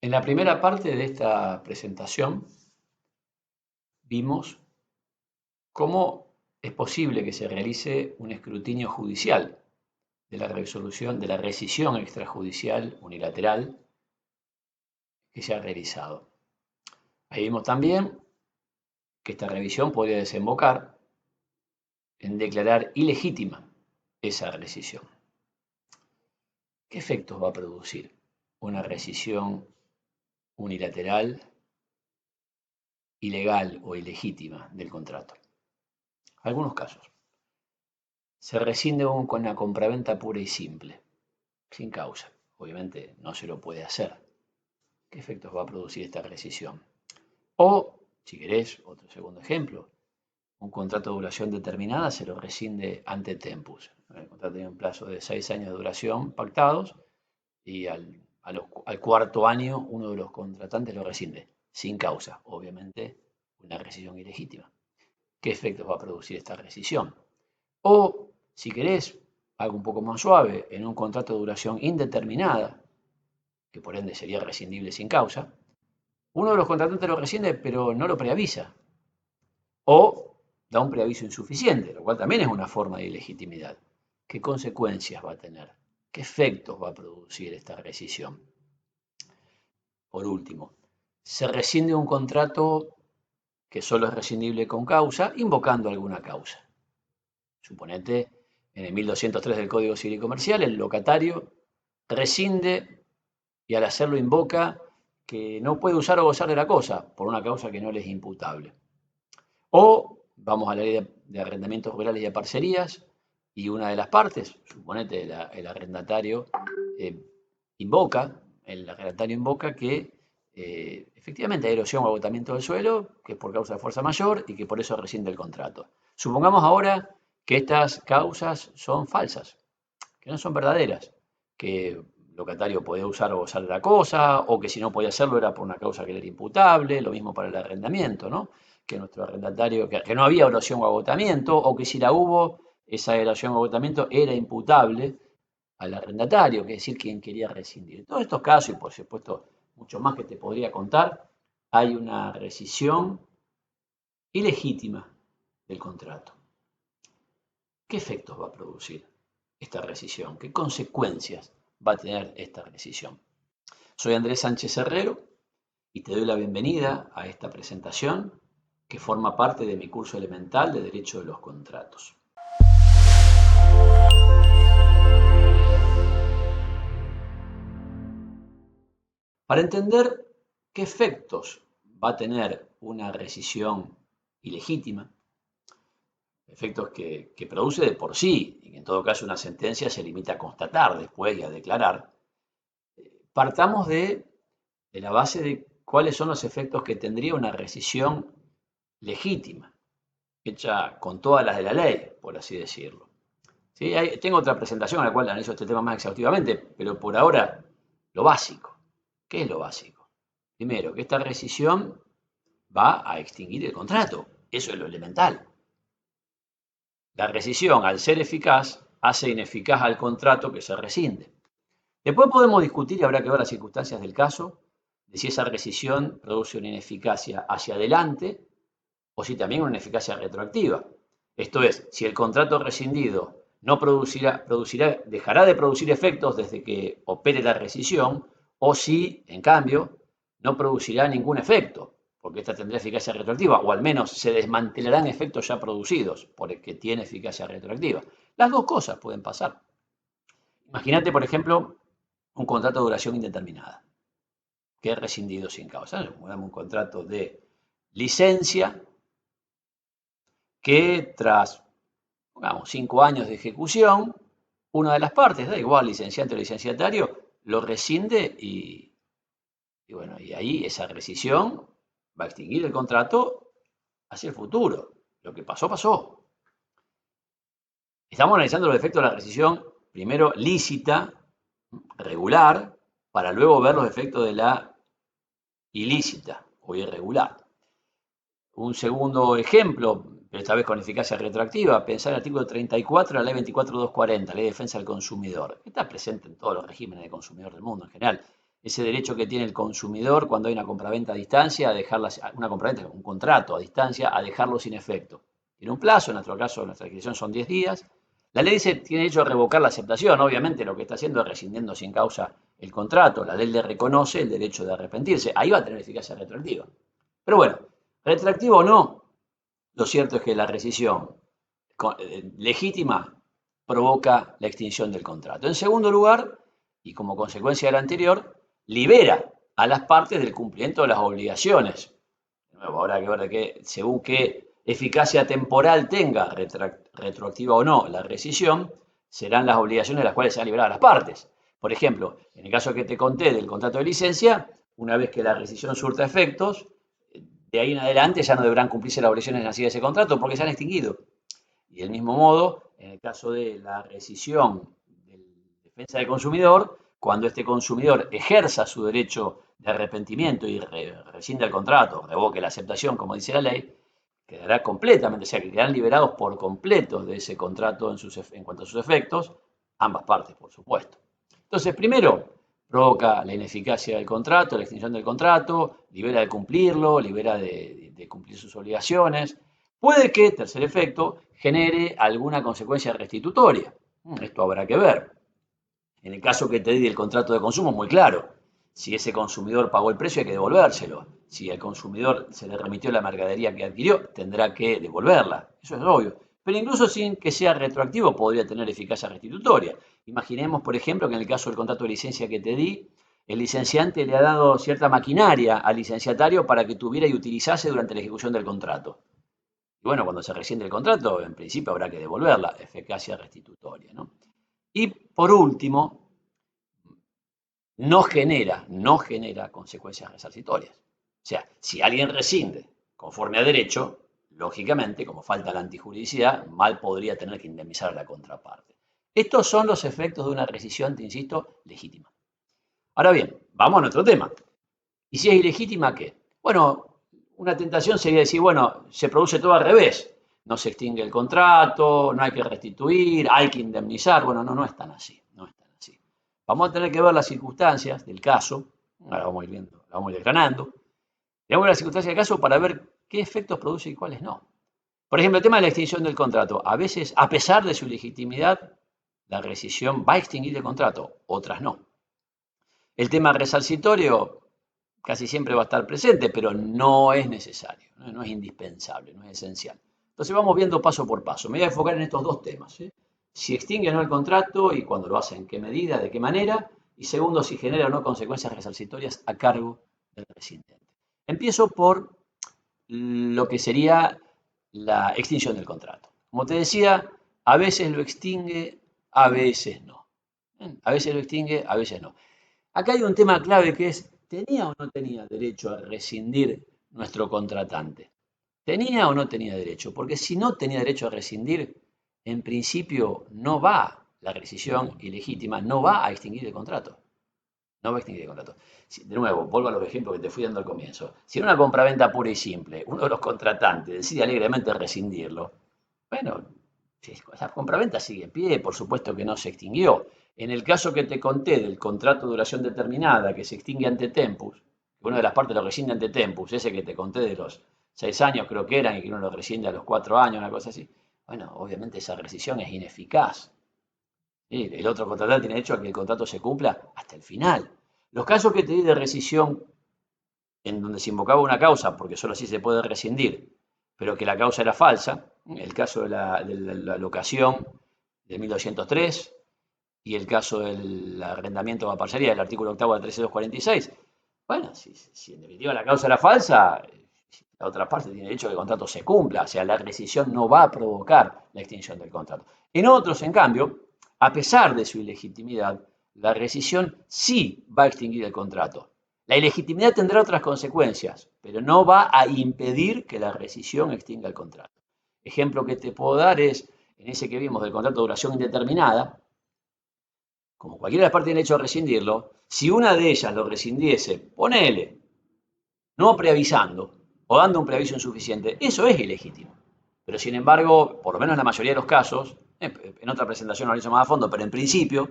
En la primera parte de esta presentación vimos cómo es posible que se realice un escrutinio judicial de la resolución de la rescisión extrajudicial unilateral que se ha realizado. Ahí vimos también que esta revisión podría desembocar en declarar ilegítima esa rescisión. ¿Qué efectos va a producir una rescisión unilateral, ilegal o ilegítima del contrato? Algunos casos. Se rescinde con la compraventa pura y simple, sin causa. Obviamente no se lo puede hacer. ¿Qué efectos va a producir esta rescisión? O, si querés, otro segundo ejemplo, un contrato de duración determinada se lo rescinde ante tempus. El contrato tiene un plazo de 6 años de duración pactados y al cuarto año uno de los contratantes lo rescinde, sin causa. Obviamente una rescisión ilegítima. ¿Qué efectos va a producir esta rescisión? O, si querés, algo un poco más suave, en un contrato de duración indeterminada, que por ende sería rescindible sin causa, uno de los contratantes lo rescinde pero no lo preavisa. O da un preaviso insuficiente, lo cual también es una forma de ilegitimidad. ¿Qué consecuencias va a tener? ¿Qué efectos va a producir esta rescisión? Por último, se rescinde un contrato que solo es rescindible con causa, invocando alguna causa. Suponete, en el 1203 del Código Civil y Comercial, el locatario rescinde y al hacerlo invoca que no puede usar o gozar de la cosa por una causa que no le es imputable. O vamos a la ley de arrendamientos rurales y de parcerías y una de las partes, suponete el arrendatario invoca que efectivamente hay erosión o agotamiento del suelo, que es por causa de fuerza mayor y que por eso rescinde el contrato. Supongamos ahora que estas causas son falsas, que no son verdaderas, que el locatario podía usar o gozar de la cosa, o que si no podía hacerlo era por una causa que le era imputable, lo mismo para el arrendamiento, ¿no? Que nuestro arrendatario, que no había erosión o agotamiento, o que si la hubo, esa erosión o agotamiento era imputable al arrendatario, que es decir, quien quería rescindir. En todos estos casos, y por supuesto mucho más que te podría contar, hay una rescisión ilegítima del contrato. ¿Qué efectos va a producir esta rescisión? ¿Qué consecuencias va a tener esta rescisión? Soy Andrés Sánchez Herrero y te doy la bienvenida a esta presentación que forma parte de mi curso elemental de Derecho de los Contratos. Para entender qué efectos va a tener una rescisión ilegítima, efectos que produce de por sí, y que en todo caso una sentencia se limita a constatar después y a declarar, partamos de la base de cuáles son los efectos que tendría una rescisión legítima, hecha con todas las de la ley, por así decirlo. ¿Sí? Tengo otra presentación en la cual analizo este tema más exhaustivamente, pero por ahora lo básico. ¿Qué es lo básico? Primero, que esta rescisión va a extinguir el contrato. Eso es lo elemental. La rescisión, al ser eficaz, hace ineficaz al contrato que se rescinde. Después podemos discutir, y habrá que ver las circunstancias del caso, de si esa rescisión produce una ineficacia hacia adelante o si también una ineficacia retroactiva. Esto es, si el contrato rescindido no dejará de producir efectos desde que opere la rescisión, o si, en cambio, no producirá ningún efecto, porque esta tendrá eficacia retroactiva, o al menos se desmantelarán efectos ya producidos por el que tiene eficacia retroactiva. Las dos cosas pueden pasar. Imagínate, por ejemplo, un contrato de duración indeterminada, que es rescindido sin causa. Un contrato de licencia que tras, pongamos, 5 años de ejecución, una de las partes, da igual licenciante o licenciatario, lo rescinde bueno, y ahí esa rescisión va a extinguir el contrato hacia el futuro. Lo que pasó, pasó. Estamos analizando los efectos de la rescisión, primero lícita, regular, para luego ver los efectos de la ilícita o irregular. Un segundo ejemplo, pero esta vez con eficacia retroactiva, pensar el artículo 34 de la ley 24.240, Ley de Defensa del Consumidor, que está presente en todos los regímenes de consumidor del mundo en general. ese derecho que tiene el consumidor cuando hay una compraventa a distancia, a dejarla, una compraventa, un contrato a distancia, a dejarlo sin efecto. Tiene un plazo, en nuestro caso, nuestra adquisición son 10 días. La ley dice tiene derecho a revocar la aceptación. Obviamente lo que está haciendo es rescindiendo sin causa el contrato. La ley le reconoce el derecho de arrepentirse. Ahí va a tener eficacia retroactiva. Pero bueno, retroactivo o no, lo cierto es que la rescisión legítima provoca la extinción del contrato. En segundo lugar, y como consecuencia de la anterior, libera a las partes del cumplimiento de las obligaciones. De nuevo, habrá que ver de qué, según qué eficacia temporal tenga, retroactiva o no, la rescisión, serán las obligaciones de las cuales se han liberado a las partes. Por ejemplo, en el caso que te conté del contrato de licencia, una vez que la rescisión surta efectos, de ahí en adelante ya no deberán cumplirse las obligaciones nacidas de ese contrato porque se han extinguido. Y del mismo modo, en el caso de la rescisión de defensa del consumidor, cuando este consumidor ejerza su derecho de arrepentimiento y rescinde el contrato, revoque la aceptación, como dice la ley, quedará completamente, o sea, que quedarán liberados por completo de ese contrato en cuanto a sus efectos, ambas partes, por supuesto. Entonces, primero, provoca la ineficacia del contrato, la extinción del contrato, libera de cumplirlo, libera de cumplir sus obligaciones. Puede que, tercer efecto, genere alguna consecuencia restitutoria. Esto habrá que ver. En el caso que te di del contrato de consumo, muy claro. Si ese consumidor pagó el precio, hay que devolvérselo. Si al consumidor se le remitió la mercadería que adquirió, tendrá que devolverla. Eso es obvio. Pero incluso sin que sea retroactivo, podría tener eficacia restitutoria. Imaginemos, por ejemplo, que en el caso del contrato de licencia que te di, el licenciante le ha dado cierta maquinaria al licenciatario para que tuviera y utilizase durante la ejecución del contrato. Y bueno, cuando se rescinde el contrato, en principio habrá que devolverla, eficacia restitutoria, ¿no? Y por último, no genera consecuencias resarcitorias. O sea, si alguien rescinde conforme a derecho, lógicamente, como falta la antijuridicidad, mal podría tener que indemnizar a la contraparte. Estos son los efectos de una rescisión, te insisto, legítima. Ahora bien, vamos a nuestro tema. ¿Y si es ilegítima qué? Bueno, una tentación sería decir, bueno, se produce todo al revés. No se extingue el contrato, no hay que restituir, hay que indemnizar. Bueno, no es tan así. No es tan así. Vamos a tener que ver las circunstancias del caso. Ahora vamos a ir viendo, vamos a ir desgranando. Vamos a ver las circunstancias del caso para ver qué efectos produce y cuáles no. Por ejemplo, el tema de la extinción del contrato. A veces, a pesar de su legitimidad, la rescisión va a extinguir el contrato, otras no. El tema resarcitorio casi siempre va a estar presente, pero no es necesario, no es indispensable, no es esencial. Entonces vamos viendo paso por paso. Me voy a enfocar en estos dos temas. Si extingue o no el contrato y cuando lo hace, en qué medida, de qué manera. Y segundo, si genera o no consecuencias resarcitorias a cargo del rescindente. Empiezo por lo que sería la extinción del contrato. Como te decía, a veces lo extingue, a veces no. A veces lo extingue, a veces no. Acá hay un tema clave que es, ¿tenía o no tenía derecho a rescindir nuestro contratante? ¿Tenía o no tenía derecho? Porque si no tenía derecho a rescindir, en principio no va, la rescisión ilegítima no va a extinguir el contrato. No va a extinguir el contrato. De nuevo, vuelvo a los ejemplos que te fui dando al comienzo. Si en una compraventa pura y simple, uno de los contratantes decide alegremente rescindirlo, bueno, la compraventa sigue en pie, por supuesto que no se extinguió. En el caso que te conté del contrato de duración determinada que se extingue ante tempus, que una de las partes lo rescinde ante tempus, ese que te conté de los 6 años creo que eran y que uno lo rescinde a los 4 años, una cosa así, bueno, obviamente esa rescisión es ineficaz. El otro contratante tiene derecho a que el contrato se cumpla hasta el final. Los casos que te di de rescisión en donde se invocaba una causa, porque solo así se puede rescindir, pero que la causa era falsa, el caso de la locación de 1203 y el caso del arrendamiento a parcería del artículo 8 de 13246. Bueno, si en definitiva la causa era falsa, la otra parte tiene derecho a que el contrato se cumpla, o sea, la rescisión no va a provocar la extinción del contrato. En otros, en cambio, a pesar de su ilegitimidad, la rescisión sí va a extinguir el contrato. La ilegitimidad tendrá otras consecuencias, pero no va a impedir que la rescisión extinga el contrato. Ejemplo que te puedo dar es, en ese que vimos del contrato de duración indeterminada, como cualquiera de las partes tiene derecho a rescindirlo, si una de ellas lo rescindiese, ponele, no preavisando o dando un preaviso insuficiente, eso es ilegítimo. Pero sin embargo, por lo menos en la mayoría de los casos, en otra presentación lo hizo más a fondo, pero en principio,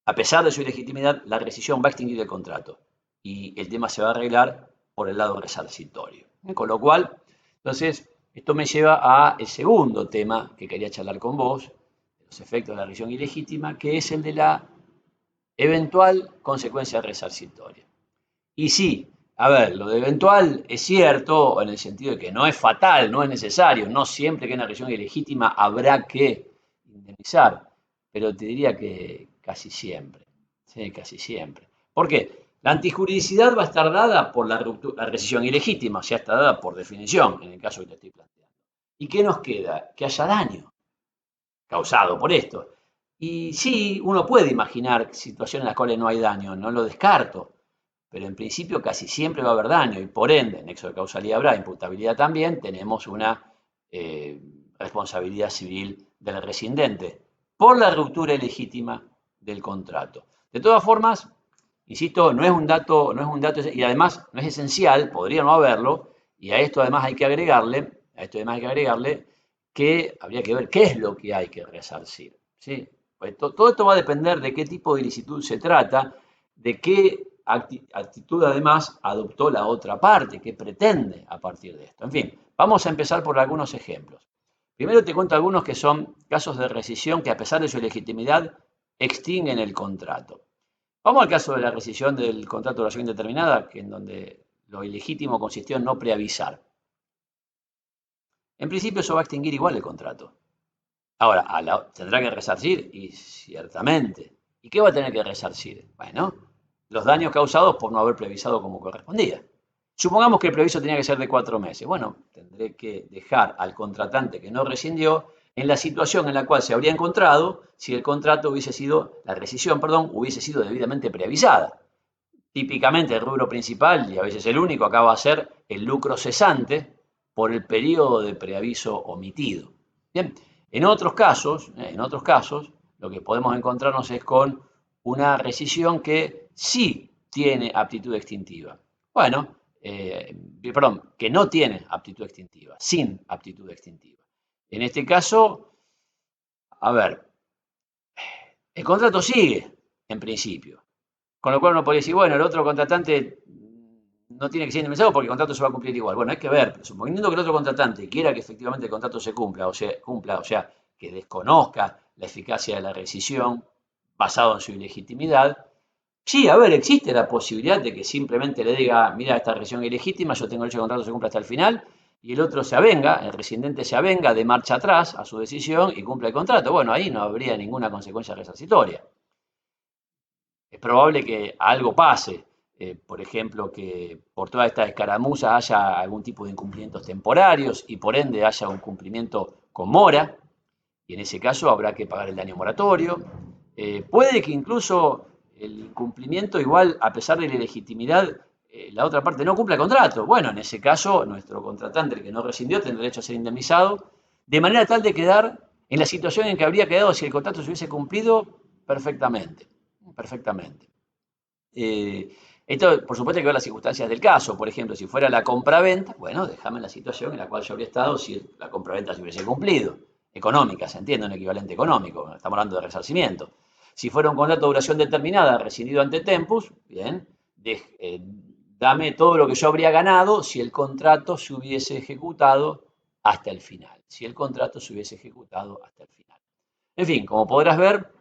a pesar de su ilegitimidad, la rescisión va a extinguir el contrato y el tema se va a arreglar por el lado resarcitorio. Con lo cual, entonces, esto me lleva a el segundo tema que quería charlar con vos, los efectos de la rescisión ilegítima, que es el de la eventual consecuencia resarcitoria. Y sí, a ver, lo de eventual es cierto en el sentido de que no es fatal, no es necesario, no siempre que hay una rescisión ilegítima habrá que indemnizar, pero te diría que casi siempre, sí, casi siempre. ¿Por qué? La antijuridicidad va a estar dada por la rescisión ilegítima, o sea, está dada por definición, en el caso que te estoy planteando. ¿Y qué nos queda? Que haya daño causado por esto. Y sí, uno puede imaginar situaciones en las cuales no hay daño, no lo descarto, pero en principio casi siempre va a haber daño y por ende, nexo de causalidad habrá, imputabilidad también, tenemos una responsabilidad civil del rescindente por la ruptura ilegítima del contrato. De todas formas, insisto, no es un dato y además no es esencial, podría no haberlo, y a esto además hay que agregarle, que habría que ver qué es lo que hay que resarcir, ¿sí? Pues todo esto va a depender de qué tipo de ilicitud se trata, de qué actitud además adoptó la otra parte, qué pretende a partir de esto. En fin, vamos a empezar por algunos ejemplos. Primero te cuento algunos que son casos de rescisión que a pesar de su legitimidad extinguen el contrato. Vamos al caso de la rescisión del contrato de duración indeterminada, que en donde lo ilegítimo consistió en no preavisar. En principio eso va a extinguir igual el contrato. Ahora, tendrá que resarcir y ciertamente. ¿Y qué va a tener que resarcir? Bueno, los daños causados por no haber previsado como correspondía. Supongamos que el previso tenía que ser de 4 meses. Bueno, tendré que dejar al contratante que no rescindió en la situación en la cual se habría encontrado si el contrato hubiese sido, la rescisión, perdón, hubiese sido debidamente preavisada. Típicamente el rubro principal, y a veces el único, acaba a ser el lucro cesante por el periodo de preaviso omitido. Bien, en otros casos, lo que podemos encontrarnos es con una rescisión que sí tiene aptitud extintiva. Bueno, que no tiene aptitud extintiva, sin aptitud extintiva. En este caso, a ver, el contrato sigue, en principio. Con lo cual uno podría decir, bueno, el otro contratante no tiene que ser indemnizado porque el contrato se va a cumplir igual. Bueno, hay que ver, pero suponiendo que el otro contratante quiera que efectivamente el contrato se cumpla, o sea, que desconozca la eficacia de la rescisión basado en su ilegitimidad, sí, a ver, existe la posibilidad de que simplemente le diga, mira, esta rescisión es ilegítima, yo tengo derecho a que el contrato se cumpla hasta el final, y el otro se avenga, el rescindente se avenga de marcha atrás a su decisión y cumple el contrato. Bueno, ahí no habría ninguna consecuencia resarcitoria. Es probable que algo pase, por ejemplo, que por toda esta escaramuza haya algún tipo de incumplimientos temporarios y por ende haya un cumplimiento con mora, y en ese caso habrá que pagar el daño moratorio. Puede que incluso el incumplimiento igual, a pesar de la ilegitimidad, la otra parte no cumpla el contrato. Bueno, en ese caso, nuestro contratante, el que no rescindió, tendrá derecho a ser indemnizado, de manera tal de quedar en la situación en que habría quedado si el contrato se hubiese cumplido perfectamente. Esto, por supuesto, hay que ver las circunstancias del caso. Por ejemplo, si fuera la compraventa, bueno, déjame en la situación en la cual yo habría estado si la compraventa se hubiese cumplido. Económica, se entiende, un equivalente económico. Estamos hablando de resarcimiento. Si fuera un contrato de duración determinada, rescindido ante tempus, bien, dame todo lo que yo habría ganado si el contrato se hubiese ejecutado hasta el final. Si el contrato se hubiese ejecutado hasta el final. En fin, como podrás ver,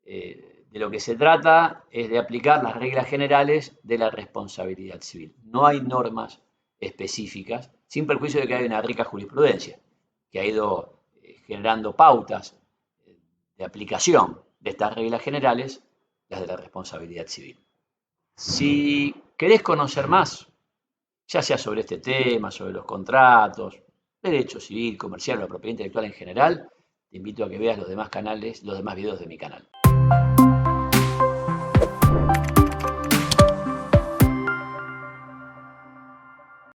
de lo que se trata es de aplicar las reglas generales de la responsabilidad civil. No hay normas específicas, sin perjuicio de que hay una rica jurisprudencia que ha ido generando pautas de aplicación de estas reglas generales, las de la responsabilidad civil. Si querés conocer más, ya sea sobre este tema, sobre los contratos, derecho civil, comercial o la propiedad intelectual en general, te invito a que veas los demás videos de mi canal.